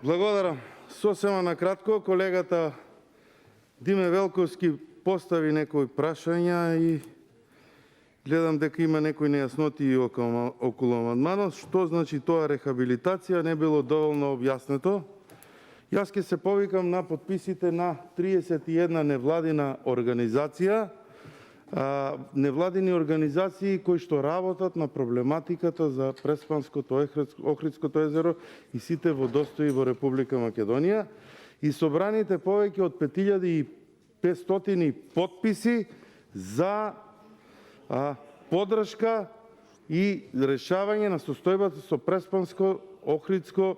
Благодарам. Сосема накратко, колегата Диме Велковски постави некои прашања и гледам дека има некои нејасноти и околу амандманот. Што значи тоа рехабилитација, не било доволно објаснето. Јас ќе се повикам на подписите на 31 невладина организација, невладини организации кои што работат на проблематиката за Преспанското Охридското езеро и сите водостои во Република Македонија, и собраните повеќе од 5500 потписи за подршка и решавање на состојбата со Преспанско, Охридско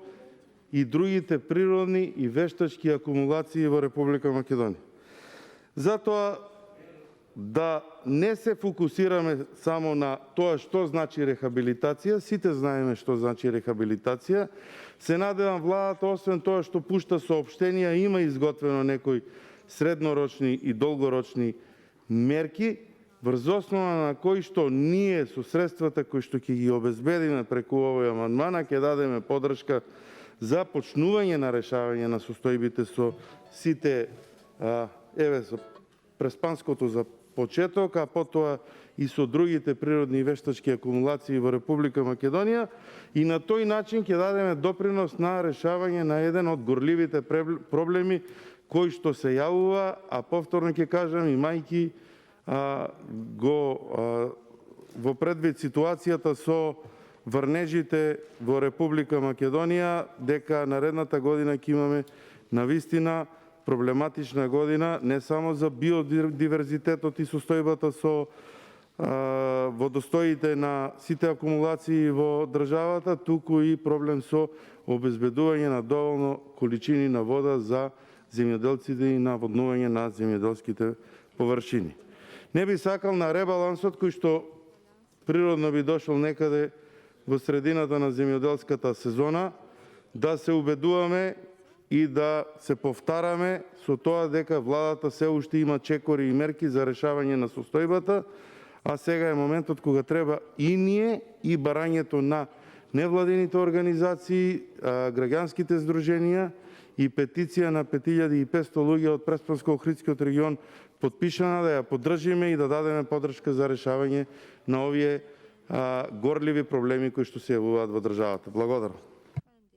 и другите природни и вештачки акумулации во Република Македонија. Затоа да не се фокусираме само на тоа што значи рехабилитација, сите знаеме што значи рехабилитација. Се надевам владата, освен тоа што пушта соопштенија, има изготвено некои среднорочни и долгорочни мерки, врз основа на кои што ние со средствата кои што ќе ги обезбедиме преку овој амандман ќе дадеме поддршка за почнување на решавање на состојбите со сите со Преспанското за почеток, а потоа и со другите природни и вештачки акумулации во Република Македонија, и на тој начин ќе дадеме допринос на решавање на еден од горливите проблеми кои што се јавува, а повторно ќе кажам, имајќи во предвид ситуацијата со врнежите во Република Македонија, дека наредната година ќе имаме навистина проблематична година, не само за биодиверзитетот и состојбата со водостоите на сите акумулации во државата, туку и проблем со обезбедување на доволно количини на вода за земјоделците и наводнување на земјоделските површини. Не би сакал на ребалансот, кој што природно би дошол некаде во средината на земјоделската сезона, да се убедуваме и да се повтараме со тоа дека владата се уште има чекори и мерки за решавање на состојбата, а сега е моментот кога треба и ние и барањето на невладините организации, граѓанските здруженија и петиција на 5500 луѓе од Преспанско-Охридскиот регион потпишана, да ја поддржиме и да дадеме поддршка за решавање на овие горливи проблеми кои што се јавуваат во државата. Благодарам.